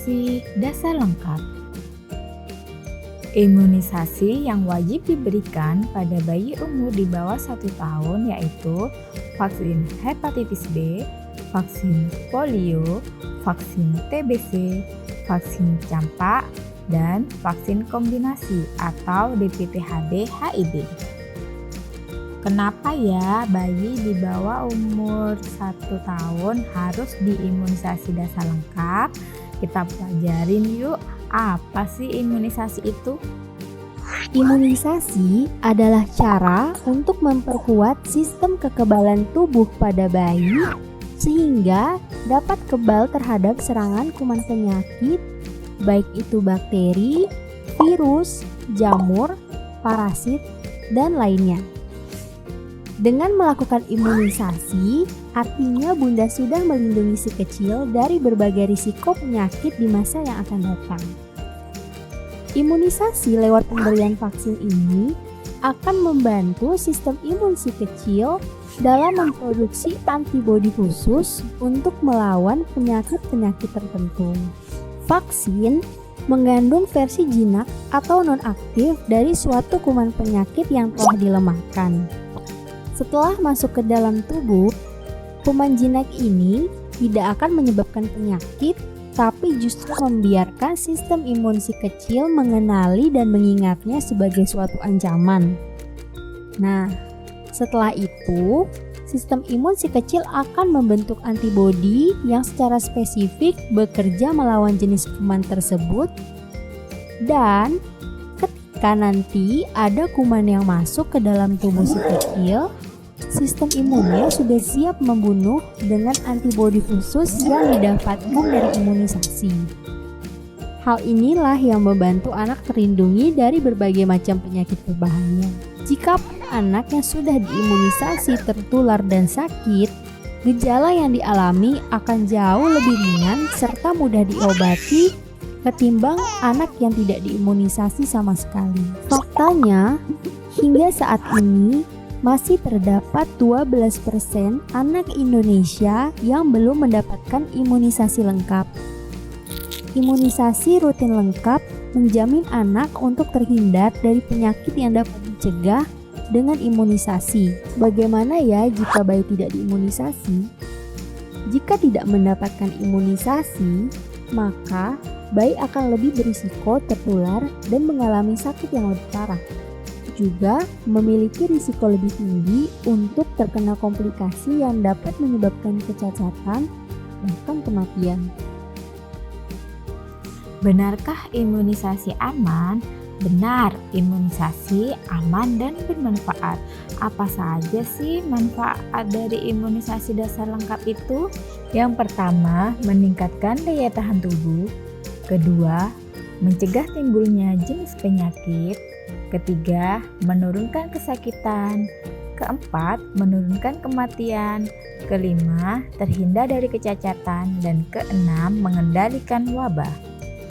imunisasi dasar lengkap. Imunisasi yang wajib diberikan pada bayi umur di bawah 1 tahun yaitu vaksin hepatitis B, vaksin polio, vaksin TBC, vaksin campak, dan vaksin kombinasi atau DPT-HD/HIV. Kenapa ya bayi di bawah umur 1 tahun harus diimunisasi dasar lengkap? Kita pelajarin yuk, apa sih imunisasi itu? Imunisasi adalah cara untuk memperkuat sistem kekebalan tubuh pada bayi sehingga dapat kebal terhadap serangan kuman penyakit, baik itu bakteri, virus, jamur, parasit, dan lainnya. Dengan melakukan imunisasi, artinya Bunda sudah melindungi si kecil dari berbagai risiko penyakit di masa yang akan datang. Imunisasi lewat pemberian vaksin ini akan membantu sistem imun si kecil dalam memproduksi antibodi khusus untuk melawan penyakit-penyakit tertentu. Vaksin mengandung versi jinak atau non-aktif dari suatu kuman penyakit yang telah dilemahkan. Setelah masuk ke dalam tubuh, kuman jinak ini tidak akan menyebabkan penyakit, tapi justru membiarkan sistem imun si kecil mengenali dan mengingatnya sebagai suatu ancaman. Nah, setelah itu, sistem imun si kecil akan membentuk antibodi yang secara spesifik bekerja melawan jenis kuman tersebut, dan ketika nanti ada kuman yang masuk ke dalam tubuh si kecil, sistem imunnya sudah siap membunuh dengan antibodi khusus yang didapatkan dari imunisasi. Hal inilah yang membantu anak terlindungi dari berbagai macam penyakit berbahaya. Jika anak yang sudah diimunisasi tertular dan sakit, gejala yang dialami akan jauh lebih ringan serta mudah diobati ketimbang anak yang tidak diimunisasi sama sekali. Faktanya, hingga saat ini masih terdapat 12% anak Indonesia yang belum mendapatkan imunisasi lengkap. Imunisasi rutin lengkap menjamin anak untuk terhindar dari penyakit yang dapat dicegah dengan imunisasi. Bagaimana ya jika bayi tidak diimunisasi? Jika tidak mendapatkan imunisasi, maka bayi akan lebih berisiko tertular dan mengalami sakit yang lebih parah. Juga memiliki risiko lebih tinggi untuk terkena komplikasi yang dapat menyebabkan kecacatan, bahkan kematian. Benarkah imunisasi aman? Benar, imunisasi aman dan bermanfaat. Apa saja sih manfaat dari imunisasi dasar lengkap itu? Yang pertama, meningkatkan daya tahan tubuh. Kedua, mencegah timbulnya jenis penyakit. Ketiga, menurunkan kesakitan. Keempat, menurunkan kematian. Kelima, terhindar dari kecacatan. Dan keenam, mengendalikan wabah.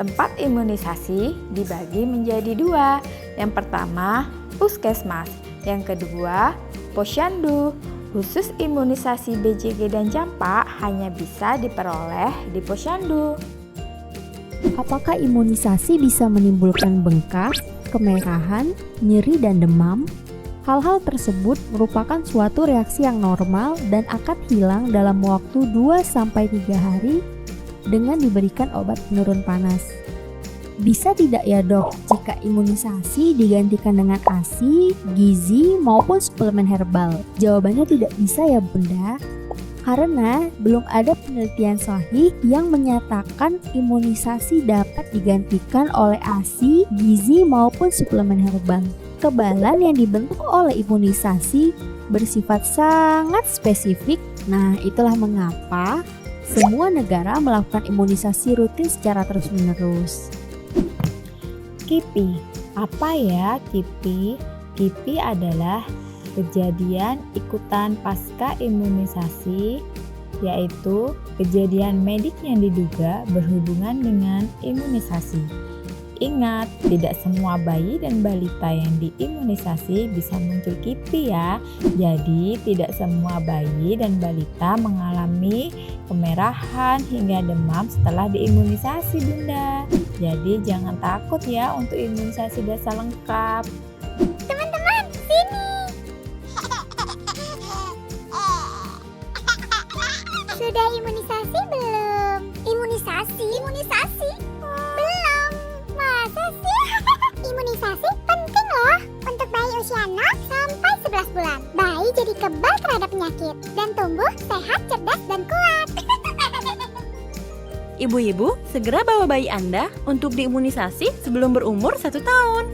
Tempat imunisasi dibagi menjadi 2. Yang pertama, puskesmas. Yang kedua, posyandu. Khusus imunisasi BCG dan campak hanya bisa diperoleh di posyandu. Apakah imunisasi bisa menimbulkan bengkak, kemerahan, nyeri, dan demam? Hal-hal tersebut merupakan suatu reaksi yang normal dan akan hilang dalam waktu 2-3 hari dengan diberikan obat penurun panas. Bisa tidak ya dok jika imunisasi digantikan dengan ASI, gizi, maupun suplemen herbal? Jawabannya tidak bisa ya bunda, karena belum ada penelitian sahih yang menyatakan imunisasi dapat digantikan oleh ASI, gizi, maupun suplemen herbal. Kekebalan yang dibentuk oleh imunisasi bersifat sangat spesifik. Nah, itulah mengapa semua negara melakukan imunisasi rutin secara terus-menerus. KIPI. Apa ya KIPI? KIPI adalah kejadian ikutan pasca imunisasi, yaitu kejadian medik yang diduga berhubungan dengan imunisasi. Ingat, tidak semua bayi dan balita yang diimunisasi bisa muncul KIPI ya. Jadi, tidak semua bayi dan balita mengalami kemerahan hingga demam setelah diimunisasi, Bunda. Jadi, jangan takut ya untuk imunisasi dasar lengkap. Teman-teman, sini. Sudah imunisasi belum? Imunisasi? Belum. Masa sih? Imunisasi penting loh untuk bayi usia 0 sampai 11 bulan. Bayi jadi kebal terhadap penyakit dan tumbuh sehat, cerdas, dan kuat. Ibu-ibu, segera bawa bayi Anda untuk diimunisasi sebelum berumur 1 tahun.